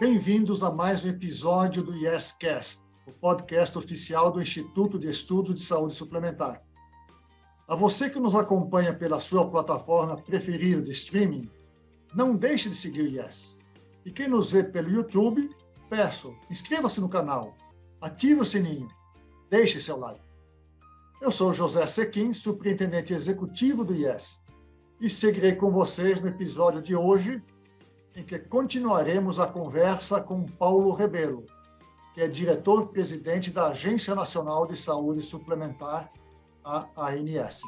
Bem-vindos a mais um episódio do YesCast, o podcast oficial do Instituto de Estudos de Saúde Suplementar. A você que nos acompanha pela sua plataforma preferida de streaming, não deixe de seguir o Yes. E quem nos vê pelo YouTube, peço, inscreva-se no canal, ative o sininho, deixe seu like. Eu sou José Sequim, superintendente executivo do Yes, e seguirei com vocês no episódio de hoje, em que continuaremos a conversa com Paulo Rebelo, que é diretor-presidente da Agência Nacional de Saúde Suplementar, a ANS.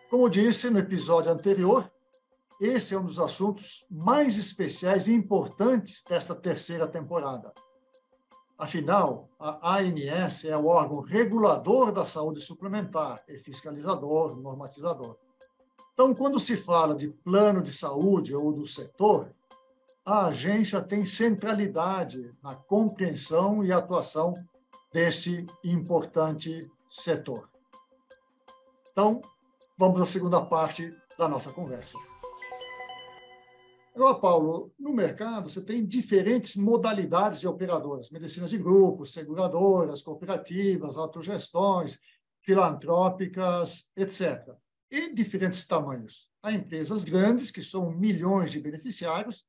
Como disse no episódio anterior, esse é um dos assuntos mais especiais e importantes desta terceira temporada. Afinal, a ANS é o órgão regulador da saúde suplementar e fiscalizador, normatizador. Então, quando se fala de plano de saúde ou do setor, a agência tem centralidade na compreensão e atuação desse importante setor. Então, vamos à segunda parte da nossa conversa. Agora, Paulo, no mercado você tem diferentes modalidades de operadoras, medicinas de grupo, seguradoras, cooperativas, autogestões, filantrópicas, etc. E diferentes tamanhos. Há empresas grandes, que são milhões de beneficiários,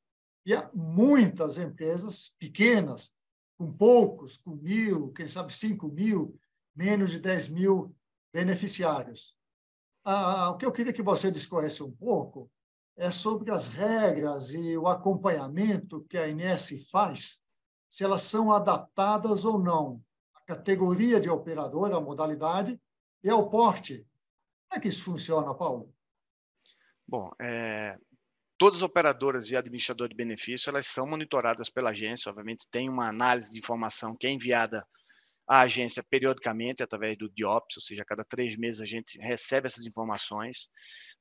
e há muitas empresas pequenas, com poucos, com 1.000, quem sabe 5.000, menos de 10.000 beneficiários. O que eu queria que você discorresse um pouco é sobre as regras e o acompanhamento que a ANS faz, se elas são adaptadas ou não à categoria de operadora, à modalidade e ao porte. Como é que isso funciona, Paulo? Bom, todas as operadoras e administradores de benefício, elas são monitoradas pela agência, obviamente tem uma análise de informação que é enviada à agência periodicamente, através do DIOPS, ou seja, a cada 3 meses a gente recebe essas informações.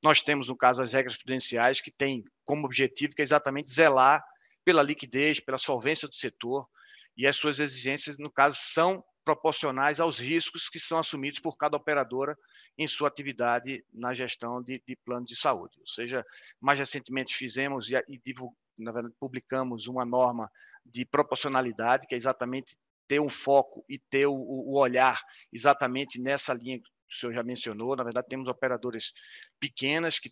Nós temos, no caso, as regras prudenciais, que têm como objetivo que é exatamente zelar pela liquidez, pela solvência do setor, e as suas exigências, no caso, são proporcionais aos riscos que são assumidos por cada operadora em sua atividade na gestão de plano de saúde. Ou seja, mais recentemente fizemos na verdade, publicamos uma norma de proporcionalidade, que é exatamente ter um foco e ter o olhar exatamente nessa linha que o senhor já mencionou. Na verdade, temos operadoras pequenas que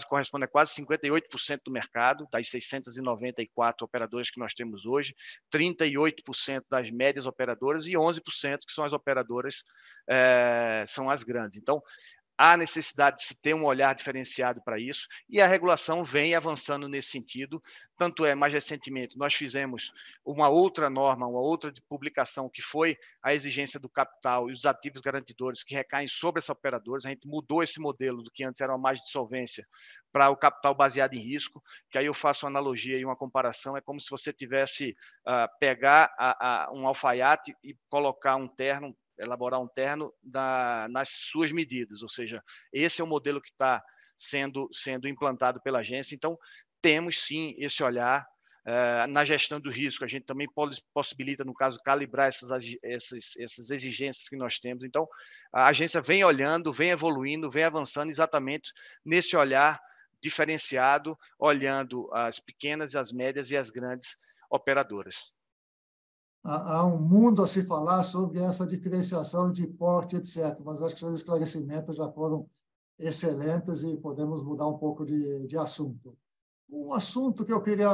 correspondem a quase 58% do mercado, das 694 operadoras que nós temos hoje, 38% das médias operadoras e 11% que são as operadoras, são as grandes. Então, há necessidade de se ter um olhar diferenciado para isso, e a regulação vem avançando nesse sentido. Tanto mais recentemente, nós fizemos uma outra norma, uma outra publicação, que foi a exigência do capital e os ativos garantidores que recaem sobre essa operadora. A gente mudou esse modelo do que antes era uma margem de solvência para o capital baseado em risco, que aí eu faço uma analogia e uma comparação, é como se você tivesse pegar um alfaiate e colocar elaborar um terno nas suas medidas, ou seja, esse é o modelo que está sendo implantado pela agência. Então, temos sim esse olhar na gestão do risco. A gente também possibilita, no caso, calibrar essas exigências que nós temos. Então, a agência vem olhando, vem evoluindo, vem avançando exatamente nesse olhar diferenciado, olhando as pequenas, as médias e as grandes operadoras. Há um mundo a se falar sobre essa diferenciação de porte, etc. Mas acho que seus esclarecimentos já foram excelentes e podemos mudar um pouco de assunto. Um assunto que eu queria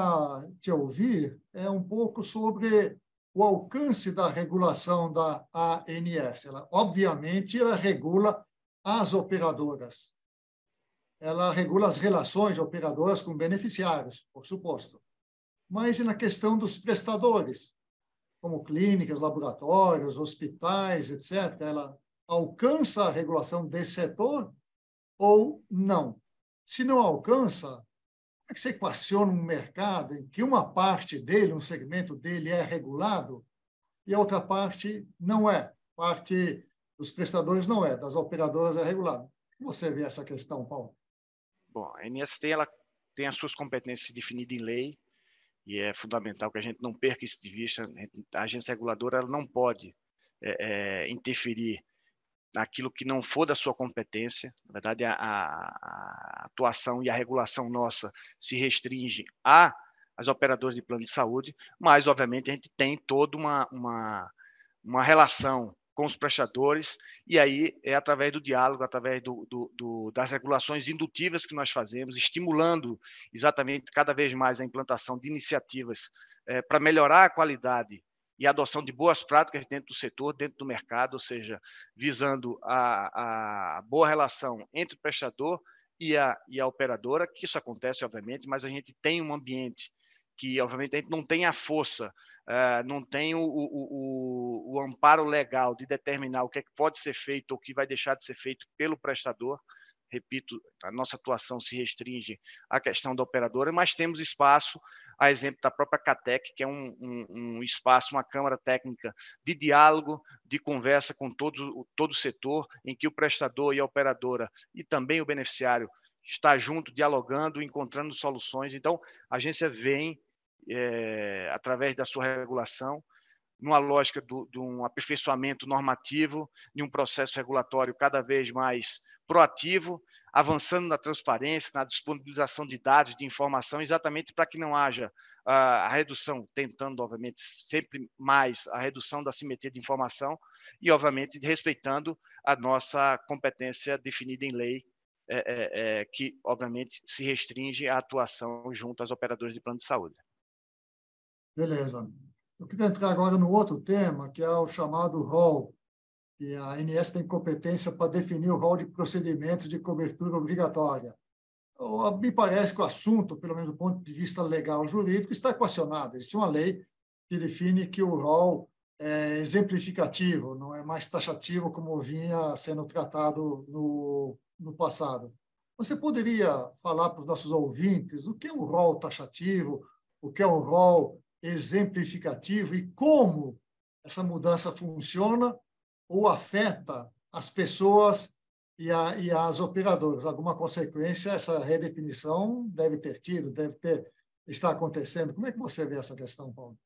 te ouvir é um pouco sobre o alcance da regulação da ANS. Obviamente, ela regula as operadoras. Ela regula as relações de operadoras com beneficiários, por suposto. Mas e na questão dos prestadores, como clínicas, laboratórios, hospitais, etc., ela alcança a regulação desse setor ou não? Se não alcança, como é que você equaciona um mercado em que uma parte dele, um segmento dele é regulado e a outra parte não é? Parte dos prestadores não é, das operadoras é regulado. Como você vê essa questão, Paulo? Bom, a NST ela tem as suas competências definidas em lei, e é fundamental que a gente não perca isso de vista. A agência reguladora ela não pode interferir naquilo que não for da sua competência. Na verdade, a atuação e a regulação nossa se restringe a as operadoras de plano de saúde, mas, obviamente, a gente tem toda uma relação com os prestadores, e aí é através do diálogo, através das regulações indutivas que nós fazemos, estimulando exatamente cada vez mais a implantação de iniciativas para melhorar a qualidade e a adoção de boas práticas dentro do setor, dentro do mercado, ou seja, visando a boa relação entre o prestador e a operadora, que isso acontece, obviamente, mas a gente tem um ambiente que, obviamente, a gente não tem a força, não tem o amparo legal de determinar o que é que pode ser feito ou o que vai deixar de ser feito pelo prestador. Repito, a nossa atuação se restringe à questão da operadora, mas temos espaço, a exemplo da própria CATEC, que é um espaço, uma câmara técnica de diálogo, de conversa com todo o setor, em que o prestador e a operadora e também o beneficiário está junto, dialogando, encontrando soluções. Então, a agência vem, através da sua regulação, numa lógica de um aperfeiçoamento normativo, de um processo regulatório cada vez mais proativo, avançando na transparência, na disponibilização de dados, de informação, exatamente para que não haja a redução, tentando, obviamente, sempre mais a redução da assimetria de informação e, obviamente, respeitando a nossa competência definida em lei, que, obviamente, se restringe à atuação junto às operadoras de plano de saúde. Beleza. Eu queria entrar agora no outro tema, que é o chamado rol, e a ANS tem competência para definir o rol de procedimentos de cobertura obrigatória. Me parece que o assunto, pelo menos do ponto de vista legal jurídico, está equacionado. Existe uma lei que define que o rol é exemplificativo, não é mais taxativo como vinha sendo tratado no passado. Você poderia falar para os nossos ouvintes o que é um rol taxativo, o que é um rol exemplificativo e como essa mudança funciona ou afeta as pessoas e as operadoras? Alguma consequência essa redefinição deve ter tido, está acontecendo? Como é que você vê essa questão, Paulo?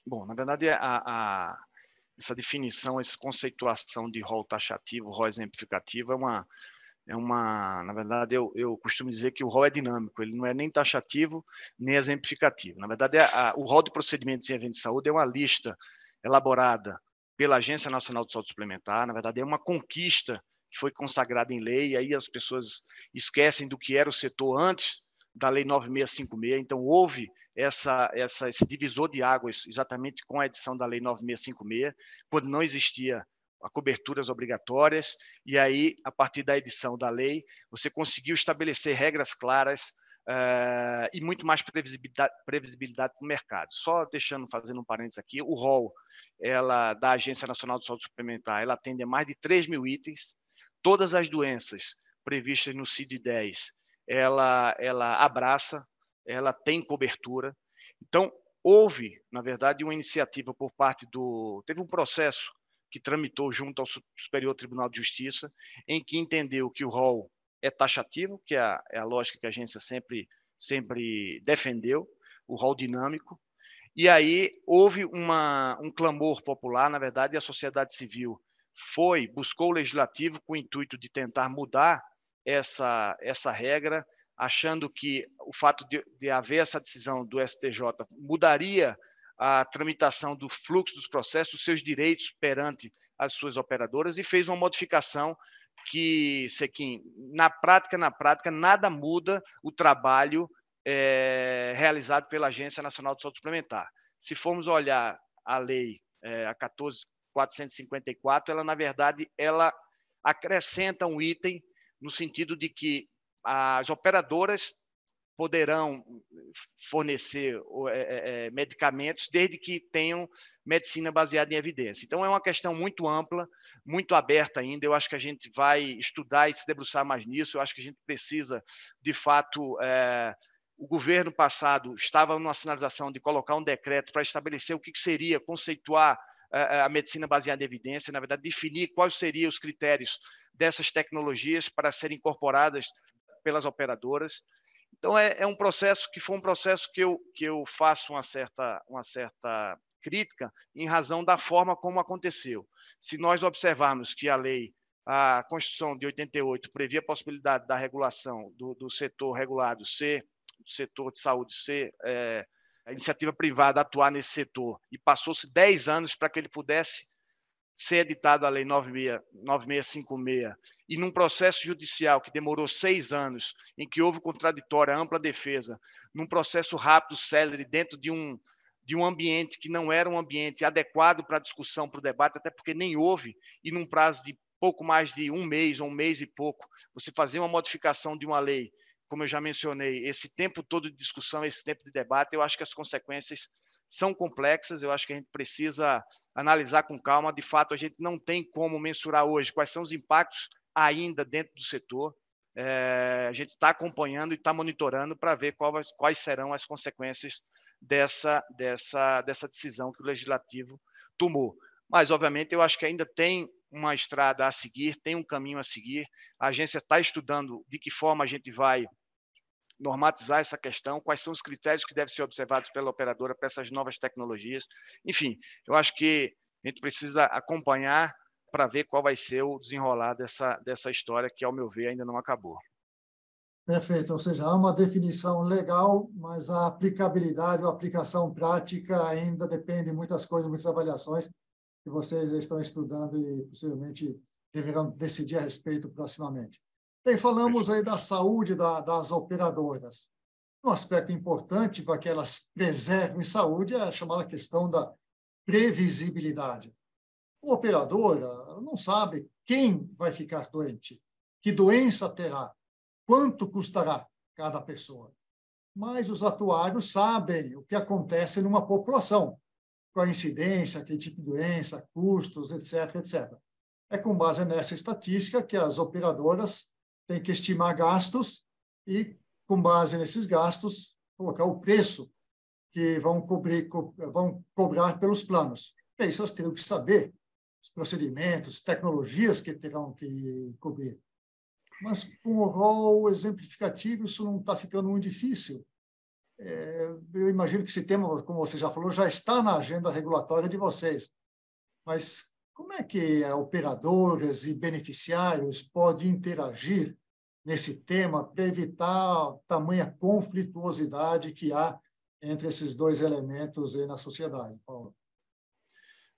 Bom, na verdade, essa definição, essa conceituação de rol taxativo, rol exemplificativo, na verdade, eu costumo dizer que o rol é dinâmico, ele não é nem taxativo, nem exemplificativo. Na verdade, o rol de procedimentos em evento de saúde é uma lista elaborada pela Agência Nacional de Saúde Suplementar. Na verdade, é uma conquista que foi consagrada em lei, e aí as pessoas esquecem do que era o setor antes da Lei 9656. Então, houve esse divisor de águas exatamente com a edição da Lei 9656, quando não existia a coberturas obrigatórias, e aí, a partir da edição da lei, você conseguiu estabelecer regras claras e muito mais previsibilidade para o mercado. Só fazendo um parênteses aqui, o rol da Agência Nacional de Saúde Suplementar, ela atende a mais de 3 mil itens, todas as doenças previstas no CID-10, ela abraça, ela tem cobertura. Então, houve, na verdade, uma iniciativa por parte teve um processo que tramitou junto ao Superior Tribunal de Justiça, em que entendeu que o rol é taxativo, que é a lógica que a agência sempre defendeu, o rol dinâmico. E aí houve um clamor popular, na verdade, e a sociedade civil buscou o legislativo com o intuito de tentar mudar essa regra, achando que o fato de haver essa decisão do STJ mudaria a tramitação do fluxo dos processos, os seus direitos perante as suas operadoras, e fez uma modificação que, Sequim, na prática, nada muda o trabalho realizado pela Agência Nacional de Saúde Suplementar. Se formos olhar a lei, a 14.454, ela, na verdade, ela acrescenta um item no sentido de que as operadoras poderão fornecer medicamentos desde que tenham medicina baseada em evidência. Então, é uma questão muito ampla, muito aberta ainda. Eu acho que a gente vai estudar e se debruçar mais nisso. Eu acho que a gente precisa, de fato, o governo passado estava numa sinalização de colocar um decreto para estabelecer o que seria, conceituar a medicina baseada em evidência, na verdade, definir quais seriam os critérios dessas tecnologias para serem incorporadas pelas operadoras. Então, um processo que foi um processo que eu faço uma certa crítica em razão da forma como aconteceu. Se nós observarmos que a Constituição de 88 previa a possibilidade da regulação do setor regulado ser do setor de saúde ser a iniciativa privada atuar nesse setor, e passou-se 10 anos para que ele pudesse ser editado a Lei 9656, e num processo judicial que demorou 6 anos, em que houve contraditória, ampla defesa, num processo rápido, célere, dentro de um ambiente que não era um ambiente adequado para a discussão, para o debate, até porque nem houve, e num prazo de pouco mais de um mês, ou um mês e pouco, você fazer uma modificação de uma lei, como eu já mencionei, esse tempo todo de discussão, esse tempo de debate, eu acho que as consequências são complexas, eu acho que a gente precisa analisar com calma. De fato, a gente não tem como mensurar hoje quais são os impactos ainda dentro do setor. A gente está acompanhando e está monitorando para ver quais serão as consequências dessa decisão que o Legislativo tomou. Mas, obviamente, eu acho que ainda tem uma estrada a seguir, tem um caminho a seguir. A agência está estudando de que forma a gente vai normatizar essa questão, quais são os critérios que devem ser observados pela operadora para essas novas tecnologias. Enfim, eu acho que a gente precisa acompanhar para ver qual vai ser o desenrolar dessa história, que, ao meu ver, ainda não acabou. Perfeito, ou seja, há uma definição legal, mas a aplicabilidade ou a aplicação prática ainda depende de muitas coisas, muitas avaliações que vocês estão estudando e possivelmente deverão decidir a respeito proximamente. Bem, falamos aí da saúde das operadoras. Um aspecto importante para que elas preservem saúde é a chamada questão da previsibilidade. O operador não sabe quem vai ficar doente, que doença terá, quanto custará cada pessoa. Mas os atuários sabem o que acontece numa população, qual a incidência, que tipo de doença, custos, etc., etc. É com base nessa estatística que as operadoras têm que estimar gastos e, com base nesses gastos, colocar o preço que vão cobrar pelos planos. É isso, elas terão que saber os procedimentos, tecnologias que terão que cobrir. Mas com o rol exemplificativo, isso não está ficando muito difícil. Eu imagino que esse tema, como você já falou, já está na agenda regulatória de vocês. Mas como é que operadoras e beneficiários podem interagir nesse tema para evitar tamanha conflituosidade que há entre esses dois elementos aí na sociedade, Paulo?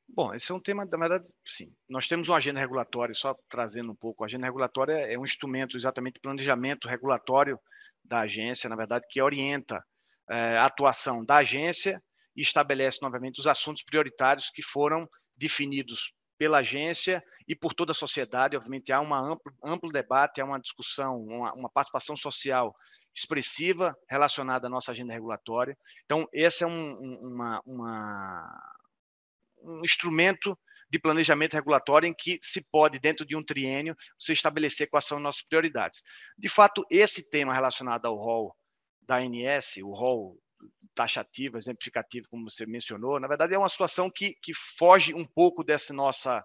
Bom, esse é um tema, na verdade, sim. Nós temos uma agenda regulatória, só trazendo um pouco, a agenda regulatória é um instrumento exatamente de planejamento regulatório da agência, na verdade, que orienta a atuação da agência e estabelece, novamente, os assuntos prioritários que foram definidos pela agência e por toda a sociedade. Obviamente, há um amplo debate, há uma discussão, uma participação social expressiva relacionada à nossa agenda regulatória. Então, esse é um instrumento de planejamento regulatório em que se pode, dentro de um triênio, se estabelecer quais são as nossas prioridades. De fato, esse tema relacionado ao rol da ANS, o rol taxativo, exemplificativo, como você mencionou, na verdade é uma situação que foge um pouco dessa nossa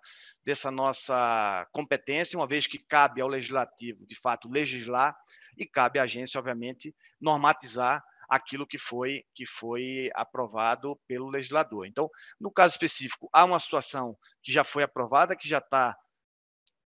competência, uma vez que cabe ao legislativo, de fato, legislar, e cabe à agência, obviamente, normatizar aquilo que foi aprovado pelo legislador. Então, no caso específico, há uma situação que já foi aprovada, que já está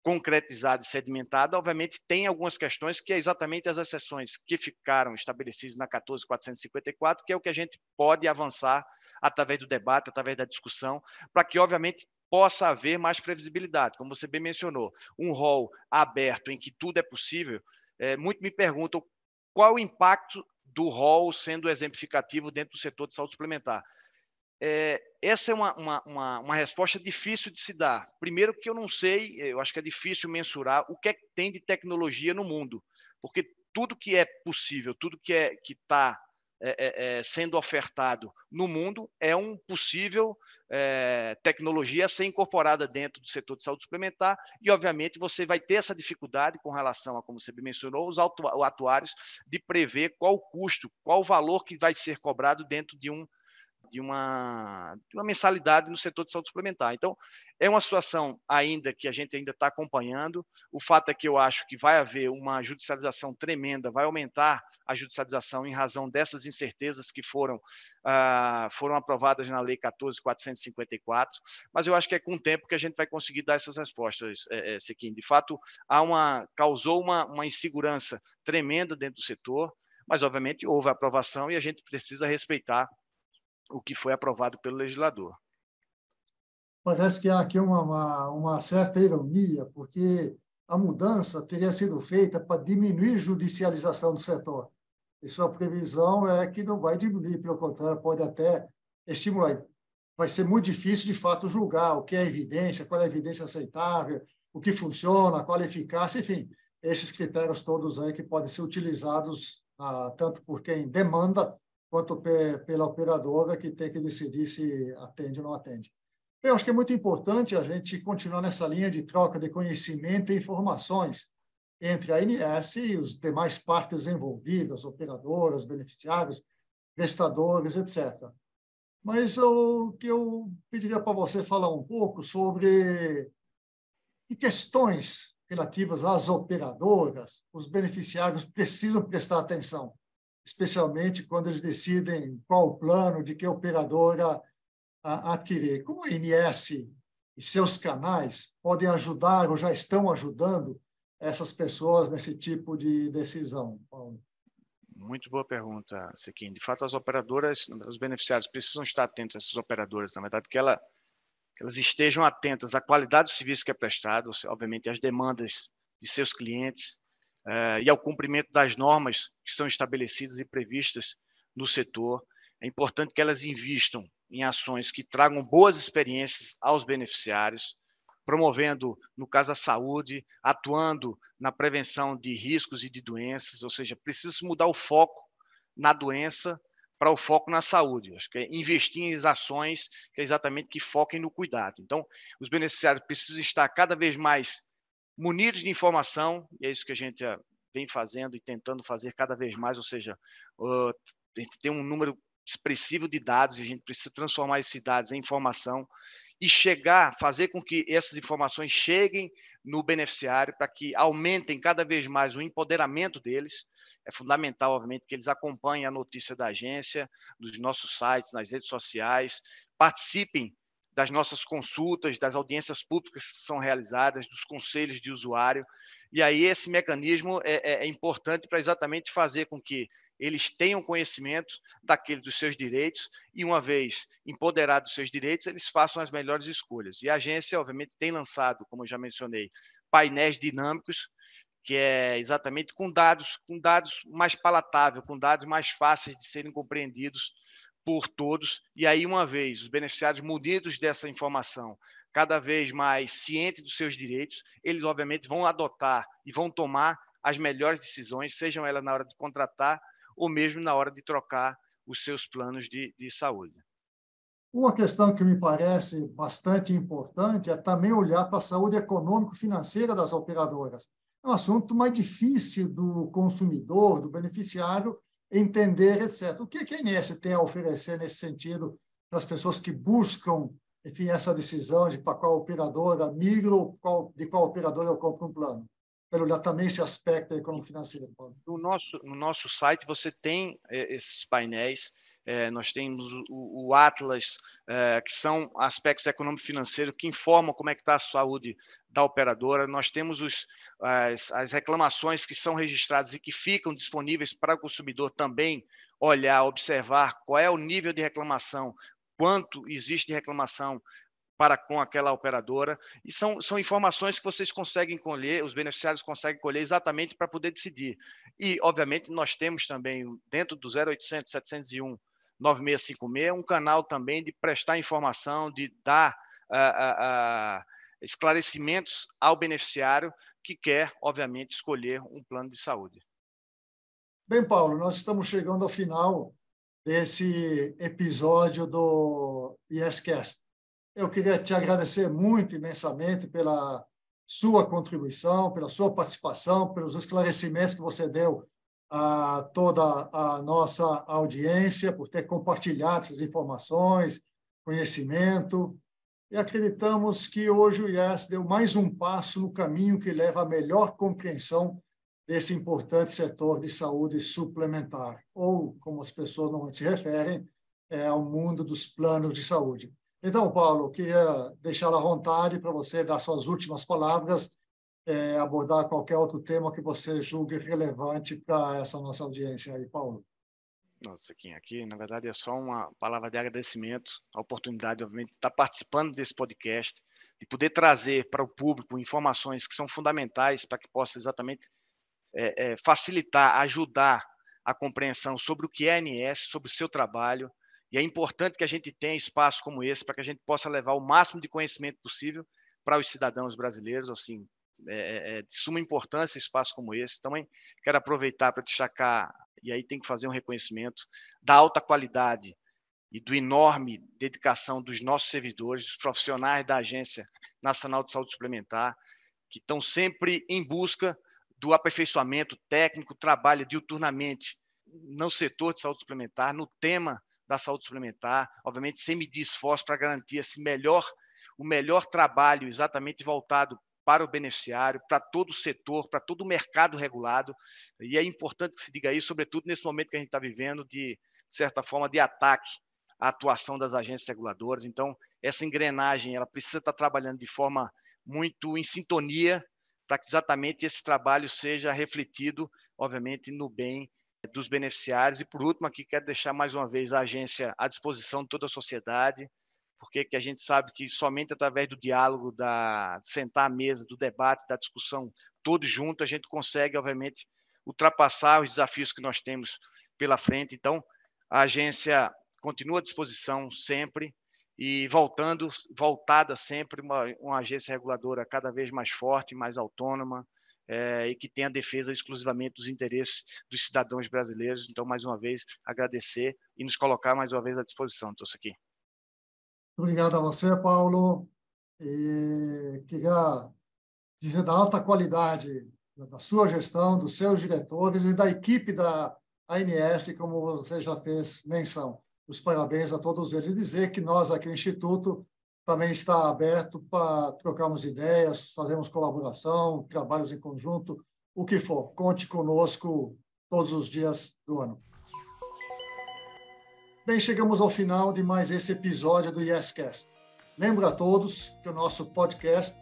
concretizada e sedimentada. Obviamente, tem algumas questões que é exatamente as exceções que ficaram estabelecidas na 14.454, que é o que a gente pode avançar através do debate, através da discussão, para que, obviamente, possa haver mais previsibilidade. Como você bem mencionou, um rol aberto em que tudo é possível, muito me perguntam qual o impacto do rol sendo exemplificativo dentro do setor de saúde suplementar. Essa é uma resposta difícil de se dar. Primeiro que eu não sei, eu acho que é difícil mensurar o que é que tem de tecnologia no mundo, porque tudo que é possível, tudo que está sendo ofertado no mundo é um possível tecnologia a ser incorporada dentro do setor de saúde suplementar, e obviamente você vai ter essa dificuldade com relação a, como você mencionou, os atuários, de prever qual o custo, qual o valor que vai ser cobrado dentro de uma mensalidade no setor de saúde suplementar. Então, é uma situação ainda que a gente ainda está acompanhando. O fato é que eu acho que vai haver uma judicialização tremenda, vai aumentar a judicialização em razão dessas incertezas que foram aprovadas na Lei 14.454, mas eu acho que é com o tempo que a gente vai conseguir dar essas respostas, Sequim. De fato, causou uma insegurança tremenda dentro do setor, mas, obviamente, houve aprovação e a gente precisa respeitar o que foi aprovado pelo legislador. Parece que há aqui uma certa ironia, porque a mudança teria sido feita para diminuir a judicialização do setor. E sua previsão é que não vai diminuir, pelo contrário, pode até estimular. Vai ser muito difícil, de fato, julgar o que é evidência, qual é a evidência aceitável, o que funciona, qual é a eficácia, enfim, esses critérios todos aí que podem ser utilizados tanto por quem demanda, quanto pela operadora, que tem que decidir se atende ou não atende. Eu acho que é muito importante a gente continuar nessa linha de troca de conhecimento e informações entre a ANS e os demais partes envolvidas, operadoras, beneficiários, prestadores, etc. Mas o que eu pediria para você falar um pouco sobre que questões relativas às operadoras, os beneficiários precisam prestar atenção, especialmente quando eles decidem qual plano de que operadora adquirir. Como a ANS e seus canais podem ajudar ou já estão ajudando essas pessoas nesse tipo de decisão, Paulo? Muito boa pergunta, Sequim. De fato, as operadoras, os beneficiários precisam estar atentos a essas operadoras, na verdade, que elas estejam atentas à qualidade do serviço que é prestado, obviamente, às demandas de seus clientes e ao cumprimento das normas que estão estabelecidas e previstas no setor. É importante que elas invistam em ações que tragam boas experiências aos beneficiários, promovendo, no caso, a saúde, atuando na prevenção de riscos e de doenças, ou seja, precisa mudar o foco na doença para o foco na saúde. Acho que é investir em ações que é exatamente que foquem no cuidado. Então, os beneficiários precisam estar cada vez mais munidos de informação, e é isso que a gente vem fazendo e tentando fazer cada vez mais, ou seja, a gente tem um número expressivo de dados e a gente precisa transformar esses dados em informação e fazer com que essas informações cheguem no beneficiário para que aumentem cada vez mais o empoderamento deles. É fundamental, obviamente, que eles acompanhem a notícia da agência, dos nossos sites, nas redes sociais, participem das nossas consultas, das audiências públicas que são realizadas, dos conselhos de usuário. E aí esse mecanismo é importante para exatamente fazer com que eles tenham conhecimento dos seus direitos e, uma vez empoderados dos seus direitos, eles façam as melhores escolhas. E a agência, obviamente, tem lançado, como eu já mencionei, painéis dinâmicos, que é exatamente com dados mais palatáveis, com dados mais fáceis de serem compreendidos por todos. E aí, uma vez os beneficiários munidos dessa informação, cada vez mais cientes dos seus direitos, eles, obviamente, vão adotar e vão tomar as melhores decisões, sejam elas na hora de contratar ou mesmo na hora de trocar os seus planos de saúde. Uma questão que me parece bastante importante é também olhar para a saúde econômico-financeira das operadoras. É um assunto mais difícil do consumidor, do beneficiário, entender, etc. O que a ANS tem a oferecer nesse sentido para as pessoas que buscam, enfim, essa decisão de para qual operadora migro, de qual operadora eu compro um plano? Para olhar também esse aspecto econômico-financeiro. No nosso site você tem esses painéis. Nós temos o Atlas, que são aspectos econômico-financeiros que informam como é que está a saúde da operadora. Nós temos as reclamações que são registradas e que ficam disponíveis para o consumidor também olhar, observar qual é o nível de reclamação, quanto existe de reclamação para com aquela operadora, e são informações que vocês conseguem colher, os beneficiários conseguem colher exatamente para poder decidir. E, obviamente, nós temos também, dentro do 0800 701 9656, um canal também de prestar informação, de dar esclarecimentos ao beneficiário que quer, obviamente, escolher um plano de saúde. Bem, Paulo, nós estamos chegando ao final desse episódio do YesCast. Eu queria te agradecer muito, imensamente, pela sua contribuição, pela sua participação, pelos esclarecimentos que você deu a toda a nossa audiência, por ter compartilhado essas informações, conhecimento. E acreditamos que hoje o IES deu mais um passo no caminho que leva à melhor compreensão desse importante setor de saúde suplementar, ou, como as pessoas normalmente se referem, ao mundo dos planos de saúde. Então, Paulo, eu queria deixar à vontade para você dar suas últimas palavras abordar qualquer outro tema que você julgue relevante para essa nossa audiência aí, Paulo. Nossa, Kim, aqui, na verdade, é só uma palavra de agradecimento, a oportunidade, obviamente, de estar participando desse podcast, de poder trazer para o público informações que são fundamentais para que possa exatamente facilitar, ajudar a compreensão sobre o que é a ANS, sobre o seu trabalho, e é importante que a gente tenha espaços como esse para que a gente possa levar o máximo de conhecimento possível para os cidadãos brasileiros, assim, de suma importância espaços como esse. Também quero aproveitar para destacar, e aí tem que fazer um reconhecimento da alta qualidade e do enorme dedicação dos nossos servidores, dos profissionais da Agência Nacional de Saúde Suplementar, que estão sempre em busca do aperfeiçoamento técnico, trabalha diuturnamente no setor de saúde suplementar, no tema da saúde suplementar, obviamente sem medir esforço para garantir o melhor trabalho exatamente voltado para o beneficiário, para todo o setor, para todo o mercado regulado. E é importante que se diga isso, sobretudo nesse momento que a gente está vivendo, de certa forma, de ataque à atuação das agências reguladoras. Então, essa engrenagem ela precisa estar trabalhando de forma muito em sintonia para que exatamente esse trabalho seja refletido, obviamente, no bem dos beneficiários. E, por último, aqui quero deixar mais uma vez a agência à disposição de toda a sociedade, porque que a gente sabe que somente através do diálogo, de sentar à mesa, do debate, da discussão, todos juntos, a gente consegue, obviamente, ultrapassar os desafios que nós temos pela frente. Então, a agência continua à disposição sempre e voltada sempre, uma agência reguladora cada vez mais forte, mais autônoma, e que tenha a defesa exclusivamente dos interesses dos cidadãos brasileiros. Então, mais uma vez, agradecer e nos colocar mais uma vez à disposição. Estou aqui. Obrigado a você, Paulo. E queria dizer da alta qualidade da sua gestão, dos seus diretores e da equipe da ANS, como você já fez menção. Os parabéns a todos eles. E dizer que nós aqui no Instituto também está aberto para trocarmos ideias, fazermos colaboração, trabalhos em conjunto, o que for. Conte conosco todos os dias do ano. Bem, chegamos ao final de mais esse episódio do YesCast. Lembro a todos que o nosso podcast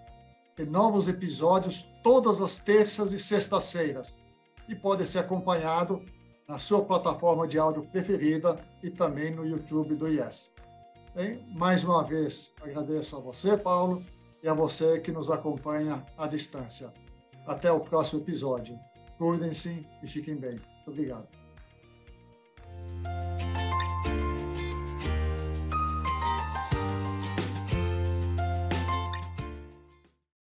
tem novos episódios todas as terças e sextas-feiras e pode ser acompanhado na sua plataforma de áudio preferida e também no YouTube do Yes. Bem, mais uma vez, agradeço a você, Paulo, e a você que nos acompanha à distância. Até o próximo episódio. Cuidem-se e fiquem bem. Muito obrigado.